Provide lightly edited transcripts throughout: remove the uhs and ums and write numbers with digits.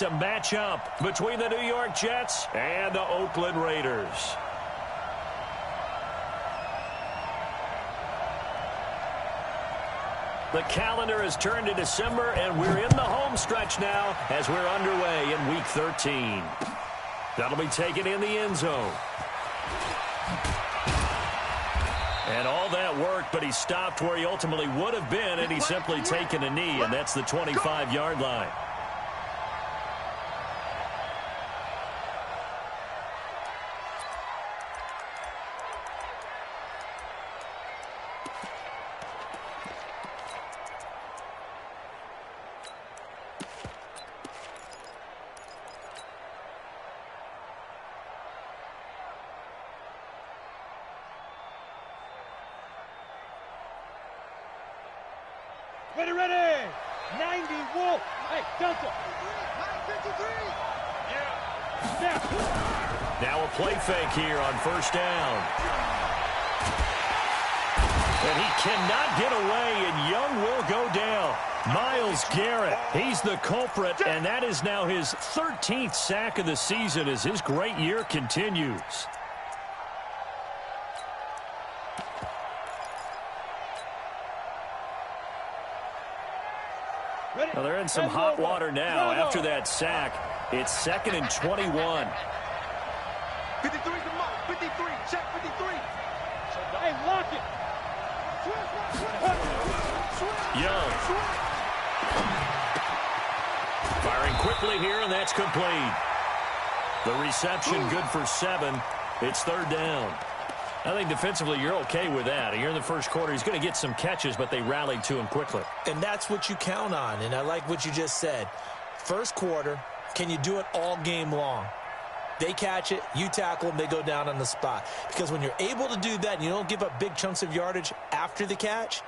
To match up between the New York Jets and the Oakland Raiders. The calendar has turned to December, and we're in the home stretch now as we're underway in Week 13. That'll be taken in the end zone. And all that work, but he stopped where he ultimately would have been, and he's simply taken a knee, and that's the 25-yard line. Ready, ready! 90 Wolf! Hey, Delta! 53! Yeah! Now a play fake here on first down. And he cannot get away, and Young will go down. Myles Garrett, he's the culprit, and that is now his 13th sack of the season as his great year continues. Well, they're in some hot water now after that sack. It's 2nd and 21. 53's the mark. 53. Check 53. Hey, lock it. Young. Firing quickly here, and that's complete. The reception good for 7. It's 3rd down. I think defensively you're okay with that. Here in the first quarter, he's going to get some catches, but they rallied to him quickly. And that's what you count on, and I like what you just said. First quarter, can you do it all game long? They catch it, you tackle them, they go down on the spot. Because when you're able to do that and you don't give up big chunks of yardage after the catch,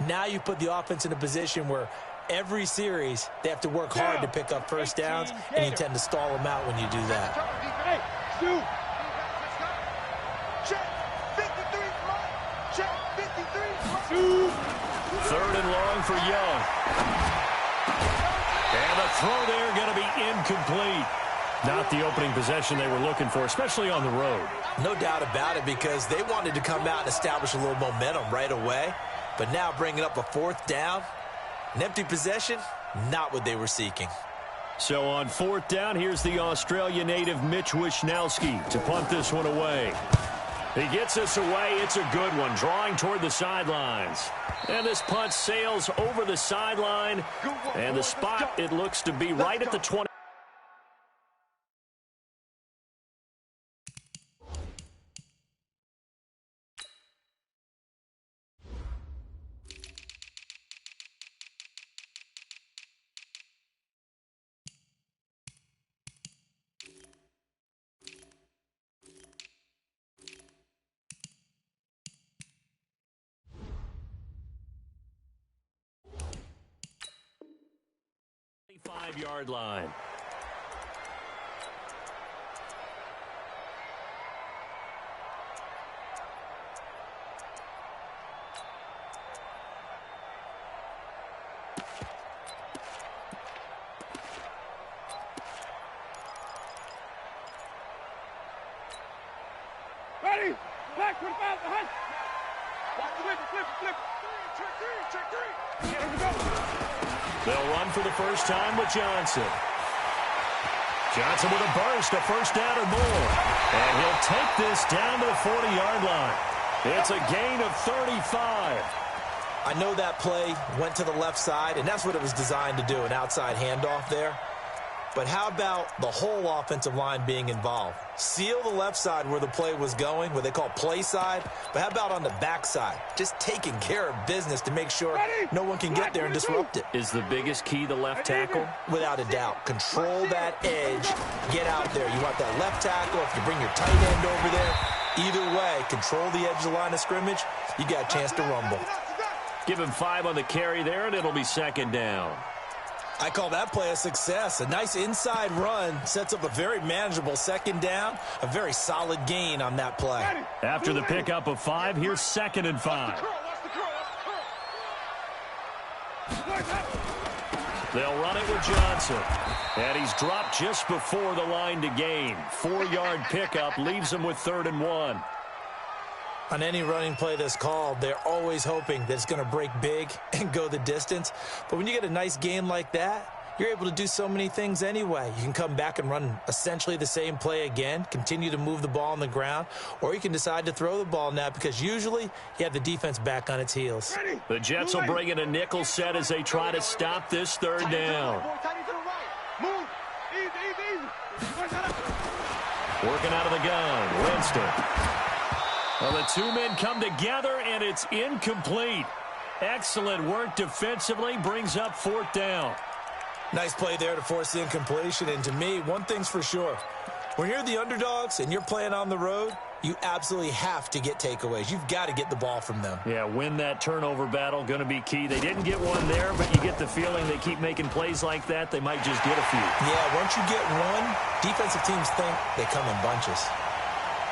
now you put the offense in a position where every series they have to work hard to pick up first downs, and you tend to stall them out when you do that. Hey, shoot! Check 53, check 53. 3rd and long for Young. And the throw there going to be incomplete. Not the opening possession they were looking for, especially on the road. No doubt about it, because they wanted to come out and establish a little momentum right away. But now bringing up a 4th down, an empty possession, not what they were seeking. So on 4th down, here's the Australia native Mitch Wishnowsky to punt this one away. He gets this away. It's a good one, drawing toward the sidelines. And this punt sails over the sideline. And the spot, it looks to be right at the 20. Yard line. Ready? Back, 25, behind. Watch the flip. Check three. Here we go. They'll run for the first time with Johnson. Johnson with a burst, a first down or more. And he'll take this down to the 40-yard line. It's a gain of 35. I know that play went to the left side, and that's what it was designed to do, an outside handoff there. But how about the whole offensive line being involved? Seal the left side where the play was going, what they call play side. But how about on the back side? Just taking care of business to make sure no one can get there and disrupt it. Is the biggest key the left tackle? Without a doubt. Control that edge. Get out there. You want that left tackle. If you bring your tight end over there, either way, control the edge of the line of scrimmage, you got a chance to rumble. Give him 5 on the carry there, and it'll be 2nd down. I call that play a success. A nice inside run sets up a very manageable 2nd down, a very solid gain on that play. After the pickup of 5, here's 2nd and 5. They'll run it with Johnson. And he's dropped just before the line to gain. 4-yard pickup leaves him with 3rd and 1. On any running play that's called, they're always hoping that it's going to break big and go the distance. But when you get a nice gain like that, you're able to do so many things anyway. You can come back and run essentially the same play again, continue to move the ball on the ground, or you can decide to throw the ball now because usually you have the defense back on its heels. The Jets will bring in a nickel set as they try to stop this 3rd down. Working out of the gun, Winston. Well, the two men come together, and it's incomplete. Excellent work defensively, brings up 4th down. Nice play there to force the incompletion, and to me, one thing's for sure. When you're the underdogs and you're playing on the road, you absolutely have to get takeaways. You've got to get the ball from them. Yeah, win that turnover battle, going to be key. They didn't get one there, but you get the feeling they keep making plays like that, they might just get a few. Yeah, once you get one, defensive teams think they come in bunches.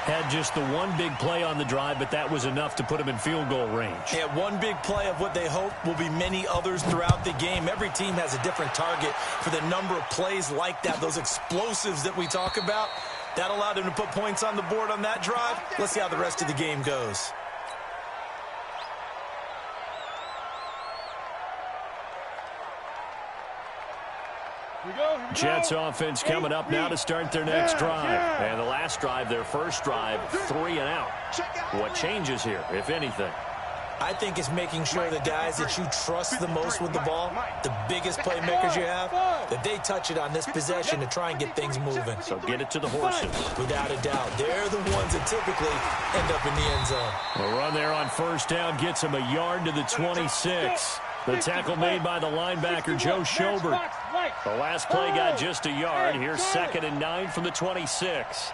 Had just the one big play on the drive, but that was enough to put him in field goal range. Yeah, one big play of what they hope will be many others throughout the game. Every team has a different target for the number of plays like that, those explosives that we talk about. That allowed them to put points on the board on that drive. Let's see how the rest of the game goes. Jets offense coming up now to start their next drive. And the last drive, their first drive, 3 and out. What changes here, if anything? I think it's making sure the guys that you trust the most with the ball, the biggest playmakers you have, that they touch it on this possession to try and get things moving. So get it to the horses. Without a doubt. They're the ones that typically end up in the end zone. The run there on 1st down gets him a yard to the 26. The tackle made by the linebacker, Joe Schobert. The last play got just a yard. Here's 2nd and 9 from the 26.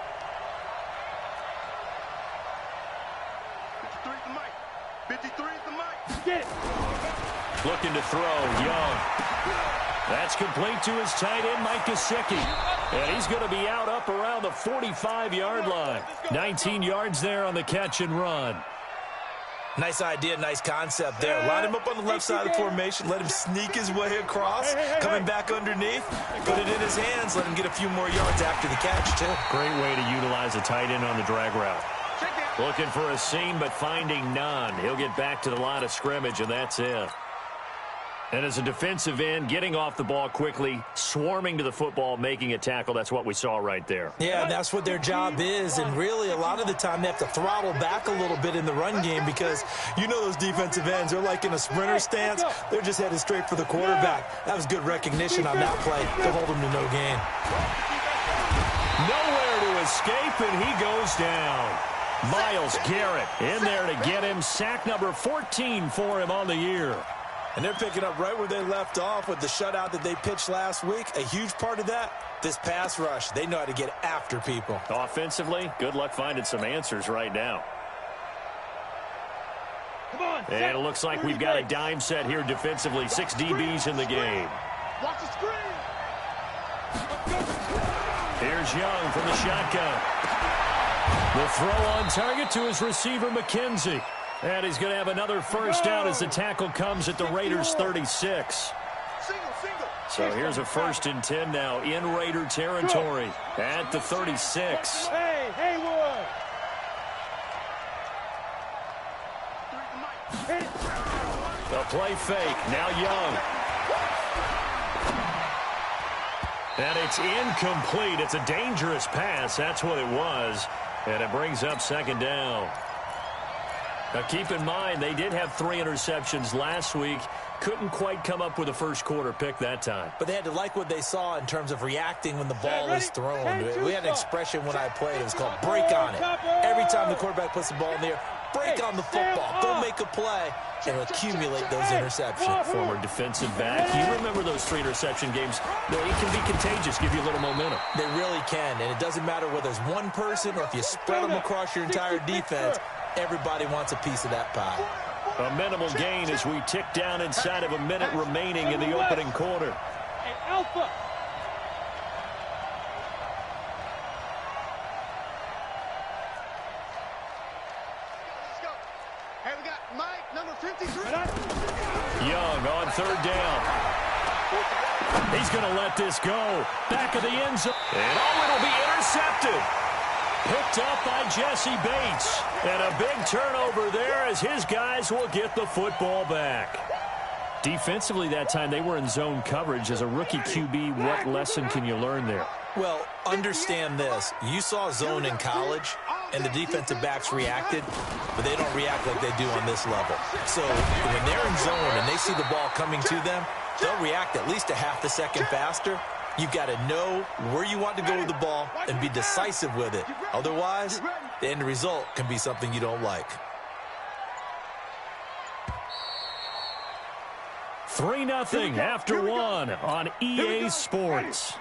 Looking to throw, Young. That's complete to his tight end, Mike Gesicki. And he's going to be out up around the 45-yard line. 19 yards there on the catch and run. Nice idea, nice concept there. Line him up on the left side of the formation. Let him sneak his way across. Coming back underneath. Put it in his hands. Let him get a few more yards after the catch, too. Great way to utilize a tight end on the drag route. Looking for a seam, but finding none. He'll get back to the line of scrimmage, and that's it. And as a defensive end, getting off the ball quickly, swarming to the football, making a tackle, that's what we saw right there. Yeah, that's what their job is, and really a lot of the time they have to throttle back a little bit in the run game because you know those defensive ends, they're like in a sprinter stance. They're just headed straight for the quarterback. That was good recognition on that play to hold him to no gain. Nowhere to escape, and he goes down. Myles Garrett in there to get him. Sack number 14 for him on the year. And they're picking up right where they left off with the shutout that they pitched last week. A huge part of that, this pass rush. They know how to get after people. Offensively, good luck finding some answers right now. And it looks like we've got a dime set here defensively. 6 DBs in the game. Watch the screen. Here's Young from the shotgun. The throw on target to his receiver, McKenzie. And he's going to have another first down as the tackle comes at the Raiders' 36. So here's a 1st and 10 now in Raider territory at the 36. Hey, Haywood. The play fake. Now Young. And it's incomplete. It's a dangerous pass. That's what it was. And it brings up 2nd down. Now, keep in mind, they did have 3 interceptions last week. Couldn't quite come up with a first quarter pick that time. But they had to like what they saw in terms of reacting when the ball is thrown. We had an expression when I played. It was called break on it. Every time the quarterback puts the ball in the air, break on the football. Go make a play and accumulate those interceptions. Former defensive back. You remember those 3 interception games. It can be contagious, give you a little momentum. They really can, and it doesn't matter whether it's one person or if you spread them across your entire defense. Everybody wants a piece of that pie. A minimal gain as we tick down inside of a minute remaining in the opening quarter. And Alpha. Let's go. Hey, we got Mike, number 53. Young on 3rd down. He's going to let this go. Back of the end zone. And it'll be intercepted. Picked up by Jesse Bates. And a big turnover there as his guys will get the football back. Defensively that time, they were in zone coverage. As a rookie QB, what lesson can you learn there? Well, understand this. You saw zone in college, and the defensive backs reacted, but they don't react like they do on this level. So when they're in zone and they see the ball coming to them, they'll react at least a half a second faster. You've got to know where you want to go with the ball and be decisive with it. Otherwise, the end result can be something you don't like. 3-0 after one on EA Sports.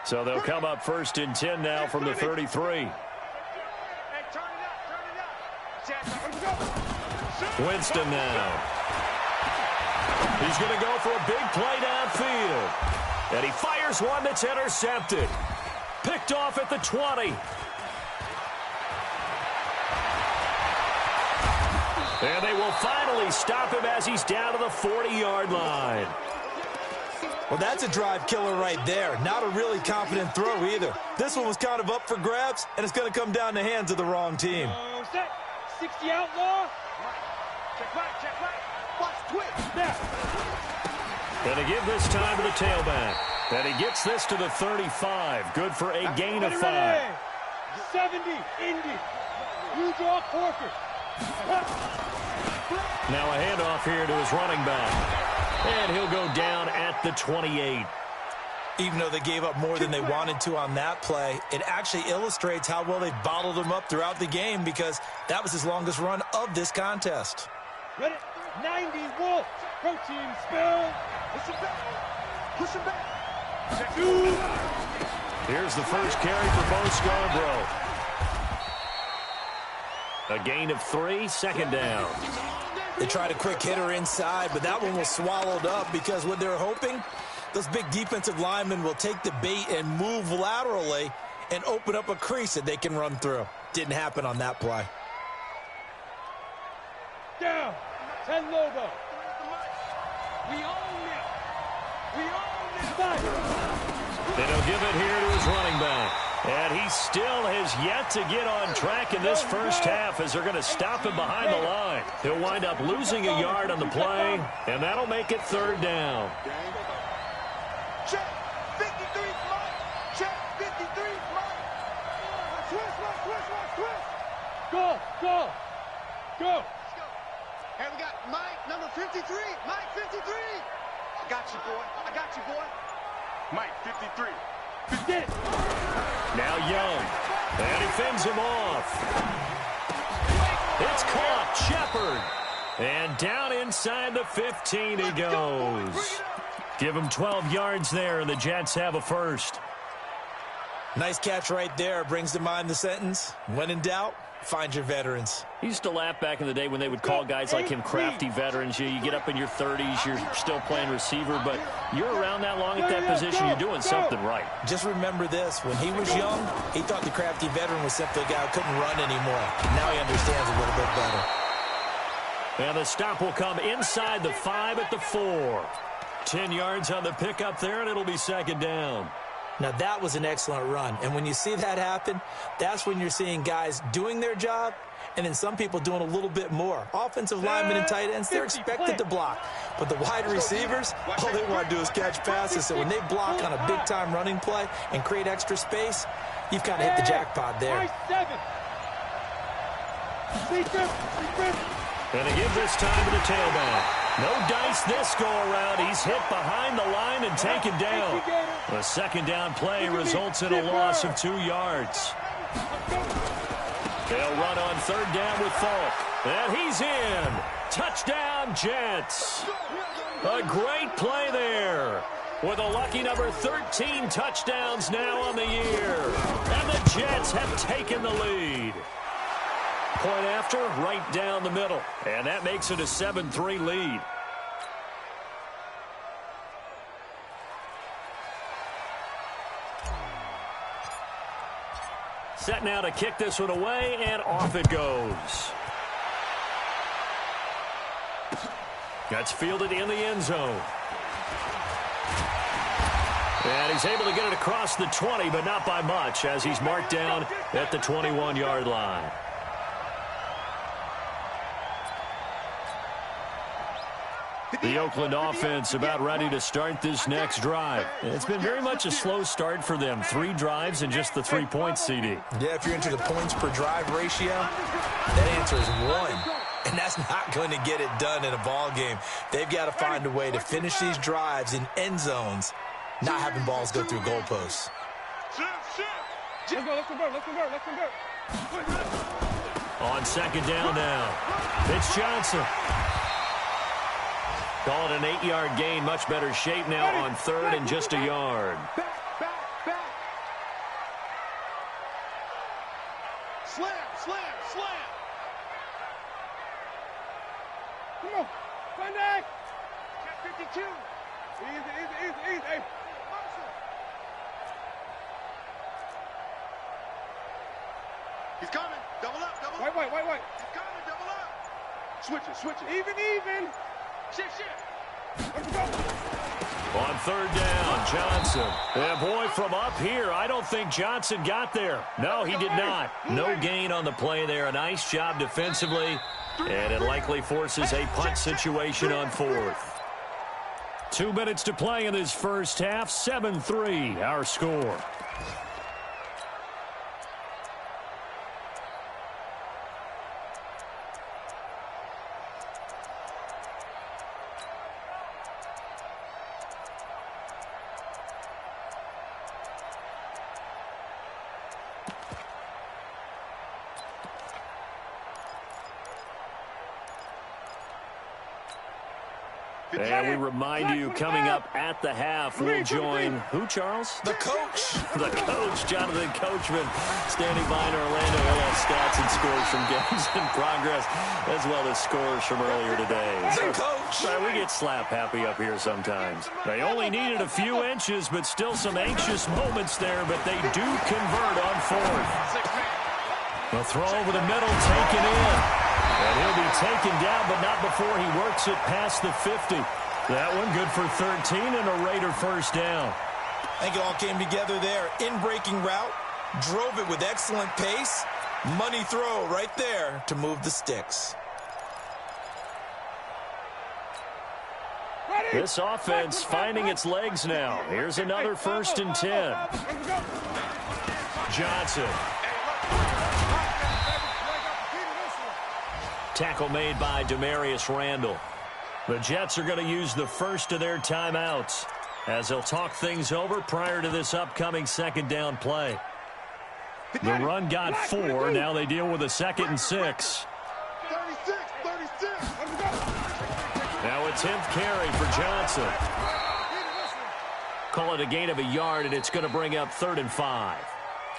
So they'll come up 1st and 10 now from the 33. Winston now. He's going to go for a big play downfield. And he fires one that's intercepted. Picked off at the 20. And they will finally stop him as he's down to the 40-yard line. Well, that's a drive killer right there. Not a really confident throw either. This one was kind of up for grabs, and it's going to come down the hands of the wrong team. Set. 60 outlaw. Check right. Watch twitch. Now. Going to give this time to the tailback. And he gets this to the 35. Good for a gain of 5. 70, Indy. You draw Corker. Now a handoff here to his running back. And he'll go down at the 28. Even though they gave up more than they wanted to on that play, it actually illustrates how well they bottled him up throughout the game because that was his longest run of this contest. Ready? 90 Wolf. Protein spill. Push him back. Push him back. Here's the first carry for Bo Scarborough. A gain of 3, 2nd down. They tried a quick hitter inside, but that one was swallowed up because what they're hoping, those big defensive linemen will take the bait and move laterally and open up a crease that they can run through. Didn't happen on that play. Down. 10 Lobo. We own it. We own it. Then he'll give it here to his running back. And he still has yet to get on track in this first half as they're going to stop him behind the line. He'll wind up losing a yard on the play, and that'll make it 3rd down. Check 53, Mike. Check 53, Mike. Switch. Go. Hey, we got Mike, number 53. Mike, 53. I got you, boy. Mike, 53. Get it. Now Young. And he fends him off. It's caught. Shepard. And down inside the 15 he goes. Give him 12 yards there, and the Jets have a first. Nice catch right there. Brings to mind the sentence, when in doubt, find your veterans. He used to laugh back in the day when they would call guys like him crafty veterans. You get up in your 30s, you're still playing receiver, but you're around that long at that position, you're doing something right. Just remember this. When he was young, he thought the crafty veteran was simply a guy who couldn't run anymore. Now he understands a little bit better. And the stop will come inside the 5 at the 4. 10 yards on the pickup there, and it'll be 2nd down. Now, that was an excellent run. And when you see that happen, that's when you're seeing guys doing their job and then some people doing a little bit more. Offensive linemen and tight ends, they're expected to block. But the wide receivers, all they want to do is catch passes. So when they block on a big-time running play and create extra space, you've kind of hit the jackpot there. And to give this time to the tailback. No dice this go-around. He's hit behind the line and taken down. The 2nd down play results in a loss of 2 yards. They'll run on 3rd down with Falk. And he's in. Touchdown, Jets. A great play there. With a lucky number 13 touchdowns now on the year. And the Jets have taken the lead. Point after, right down the middle. And that makes it a 7-3 lead. Set now to kick this one away, and off it goes. That's fielded in the end zone. And he's able to get it across the 20, but not by much, as he's marked down at the 21-yard line. The Oakland offense about ready to start this next drive. It's been very much a slow start for them. 3 drives and just the 3 points, CD. Yeah, if you're into the points per drive ratio, that answer is 1. And that's not going to get it done in a ball game. They've got to find a way to finish these drives in end zones, not having balls go through goalposts. Let's convert. On second down now, it's Johnson. Call it an 8-yard gain. Much better shape now on third and just a yard. Back. Slam. Come on. Contact. 52. Easy. Hey. He's coming. Double up. White. He's coming. Double up. Switch it. Even. Shift. Let's go. On third down, Johnson. And boy, from up here, I don't think Johnson got there. No, he did not. No gain on the play there. A nice job defensively. And it likely forces a punt situation on fourth. 2 minutes to play in this first half. 7-3, our score. And we remind you, coming up at the half, we'll join who, Charles? The coach. The coach, Jonathan Coachman, standing by in Orlando. He'll have stats and scores from games in progress, as well as scores from earlier today. The coach. We get slap happy up here sometimes. They only needed a few inches, but still some anxious moments there, but they do convert on fourth. The throw over the middle, taken in. And he'll be taken down, but not before he works it past the 50. That one good for 13 and a Raider first down. I think it all came together there. In-breaking route, drove it with excellent pace. Money throw right there to move the sticks. This offense finding its legs now. Here's another 1st and 10. Johnson. Tackle made by Demarius Randall. The Jets are going to use the first of their timeouts as they'll talk things over prior to this upcoming second down play. The run got 4. Now they deal with a 2nd and 6. 36. Now a 10th carry for Johnson. Call it a gain of a yard, and it's going to bring up 3rd and 5.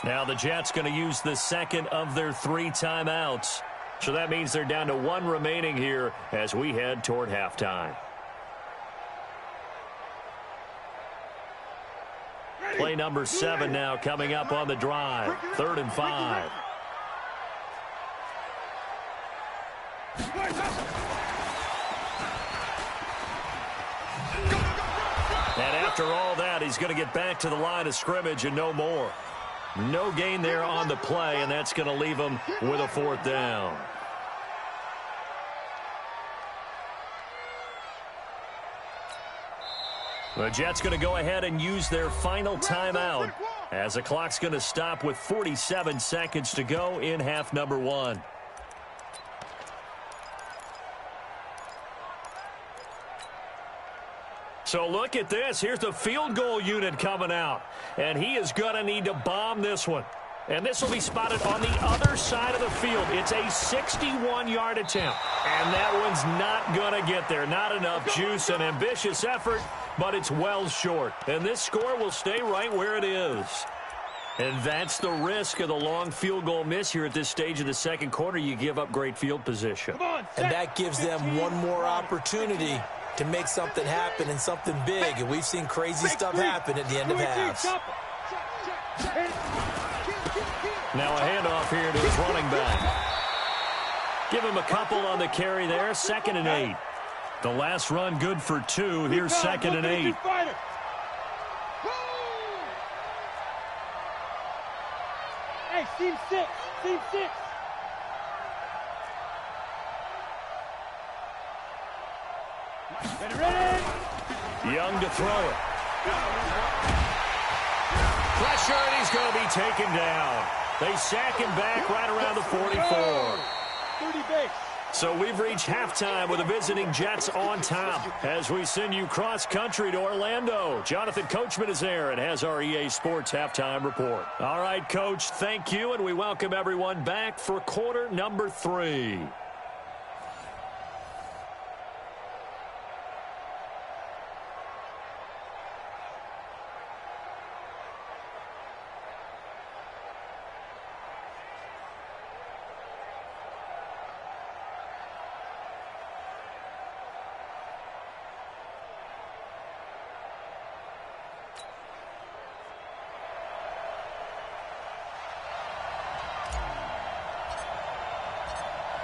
Now the Jets going to use the second of their 3 timeouts. So that means they're down to 1 remaining here as we head toward halftime. Play number 7 now coming up on the drive. 3rd and 5. And after all that, he's going to get back to the line of scrimmage and no more. No gain there on the play, and that's going to leave him with a 4th down. The Jets going to go ahead and use their final timeout as the clock's going to stop with 47 seconds to go in half number 1. So look at this. Here's the field goal unit coming out. And he is going to need to bomb this one. And this will be spotted on the other side of the field. It's a 61-yard attempt. And that one's not going to get there. Not enough juice. An ambitious effort, but it's well short. And this score will stay right where it is. And that's the risk of the long field goal miss here at this stage of the second quarter. You give up great field position. And that gives them one more opportunity to make something happen and something big. And we've seen crazy stuff happen at the end of halves. Now a handoff here to his running back. Give him a couple on the carry there. 2nd and 8. The last run good for 2. Here's 2nd and 8. Hey, team 6. Team 6. Ready. Young to throw it. Pressure, and he's going to be taken down. They sack him back right around the 44. 30 base. So we've reached halftime with the visiting Jets on top as we send you cross-country to Orlando. Jonathan Coachman is there and has our EA Sports halftime report. All right, Coach, thank you, and we welcome everyone back for quarter number 3.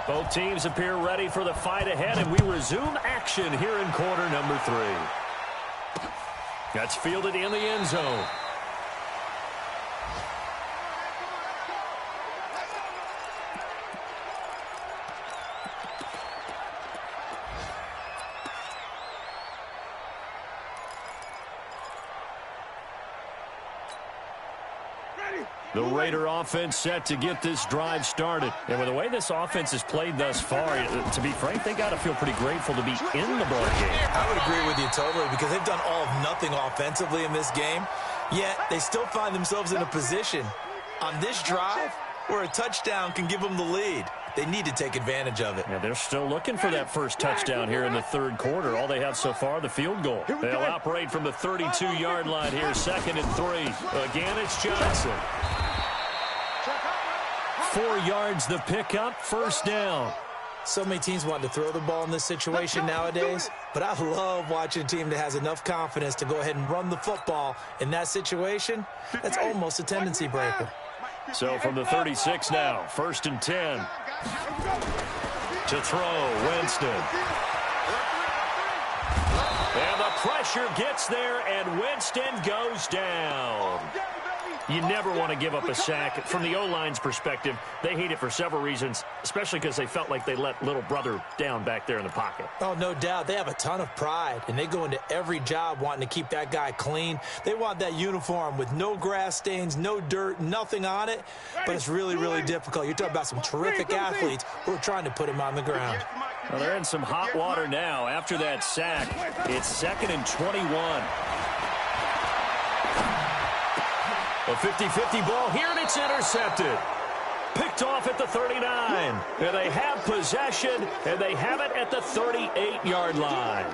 Both teams appear ready for the fight ahead, and we resume action here in quarter number 3. That's fielded in the end zone. The Raider offense set to get this drive started. And with the way this offense has played thus far, to be frank, they got to feel pretty grateful to be in the ball game. I would agree with you totally because they've done all of nothing offensively in this game, yet they still find themselves in a position on this drive where a touchdown can give them the lead. They need to take advantage of it. Yeah, they're still looking for that first touchdown here in the third quarter. All they have so far, the field goal. They'll operate from the 32-yard line here, 2nd and 3. Again, it's Johnson. 4 yards the pickup, first down. So many teams want to throw the ball in this situation nowadays, but I love watching a team that has enough confidence to go ahead and run the football. In that situation, that's almost a tendency breaker. So from the 36 now, 1st and 10. To throw, Winston. And the pressure gets there, and Winston goes down. You never want to give up a sack. From the O-line's perspective, they hate it for several reasons, especially because they felt like they let little brother down back there in the pocket. Oh, no doubt. They have a ton of pride, and they go into every job wanting to keep that guy clean. They want that uniform with no grass stains, no dirt, nothing on it, but it's really, really difficult. You're talking about some terrific athletes who are trying to put him on the ground. Well, they're in some hot water now. After that sack, it's 2nd and 21. A 50-50 ball here, and it's intercepted. Picked off at the 39. And they have possession, and they have it at the 38-yard line.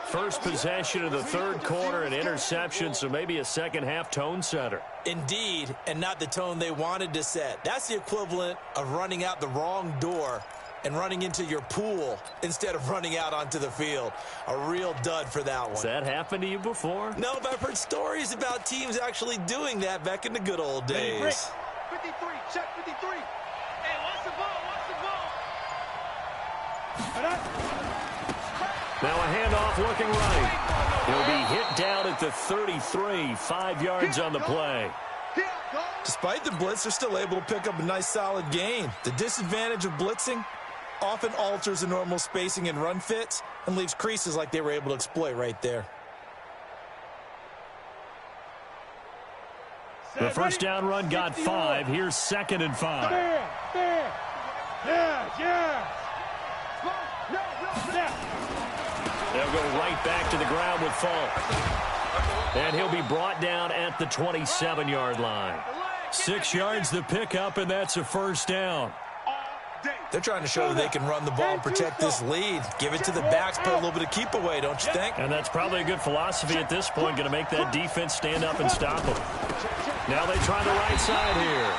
First possession of the third quarter, an interception, so maybe a second-half tone setter. Indeed, and not the tone they wanted to set. That's the equivalent of running out the wrong door and running into your pool instead of running out onto the field. A real dud for that one. Has that happened to you before? No, but I've heard stories about teams actually doing that back in the good old days. 53, check 53. Hey, watch the ball, Now a handoff looking right. He'll be hit down at the 33, 5 yards on the play. Despite the blitz, they're still able to pick up a nice solid gain. The disadvantage of blitzing often alters the watch the spacing and run fits and leaves creases like they were able to exploit right there. The first down run got 5. Here's 2nd and 5. They'll go right back to the ground with Falk. And he'll be brought down at the 27-yard line. 6 yards the pickup, and that's a first down. They're trying to show that they can run the ball and protect this lead. Give it to the backs, put a little bit of keep away, don't you think? And that's probably a good philosophy at this point, going to make that defense stand up and stop them. Now they try the right side here.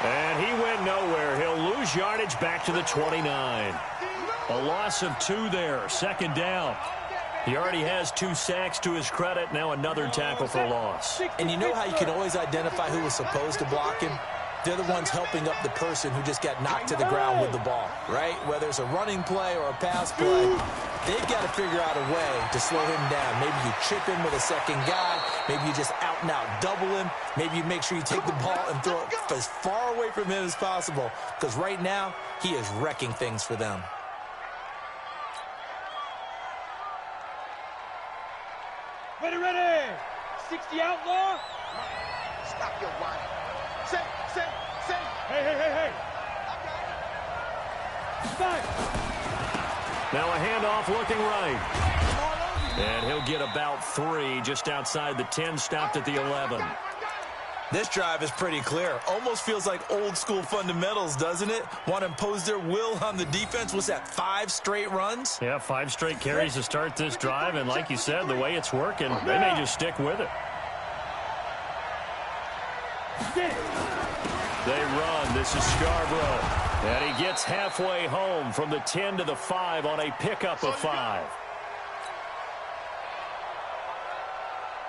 And he went nowhere. He'll lose yardage back to the 29. A loss of 2 there, 2nd down. He already has 2 sacks to his credit. Now another tackle for loss. And you know how you can always identify who was supposed to block him? They're the ones helping up the person who just got knocked to the ground with the ball, right? Whether it's a running play or a pass play, They've got to figure out a way to slow him down. Maybe you chip him with a second guy. Maybe you just out-and-out double him. Maybe you make sure you take the ball and throw it as far away from him as possible. Because right now, he is wrecking things for them. Ready, ready. 60 outlaw. Stop your whining. Say. Hey. Stop. Now a handoff looking right. And he'll get about 3 just outside the 10, stopped at the 11. This drive is pretty clear. Almost feels like old school fundamentals, doesn't it? Want to impose their will on the defense. Was that 5 straight runs? Yeah, 5 straight carries to start this drive. And like you said, the way it's working, they may just stick with it. They run. This is Scarborough. And he gets halfway home from the 10 to the 5 on a pickup of 5.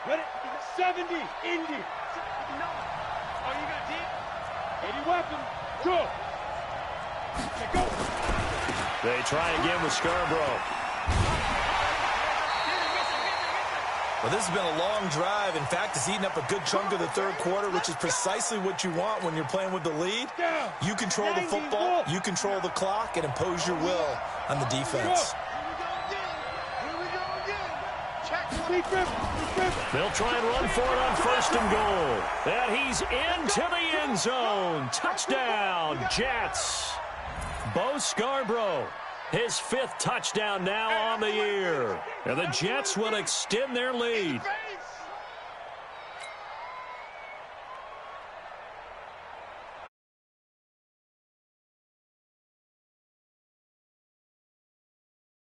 Ready? 70. Indy. Oh, you got deep? 80 weapon. Go. Okay, go. They try again with Scarborough. Well, this has been a long drive. In fact, it's eaten up a good chunk of the third quarter, which is precisely what you want when you're playing with the lead. You control the football, you control the clock, and impose your will on the defense. Here we go again. Check. They'll try and run for it on 1st and goal. And he's into the end zone. Touchdown, Jets. Bo Scarborough. His 5th touchdown now on the year. And the Jets will extend their lead.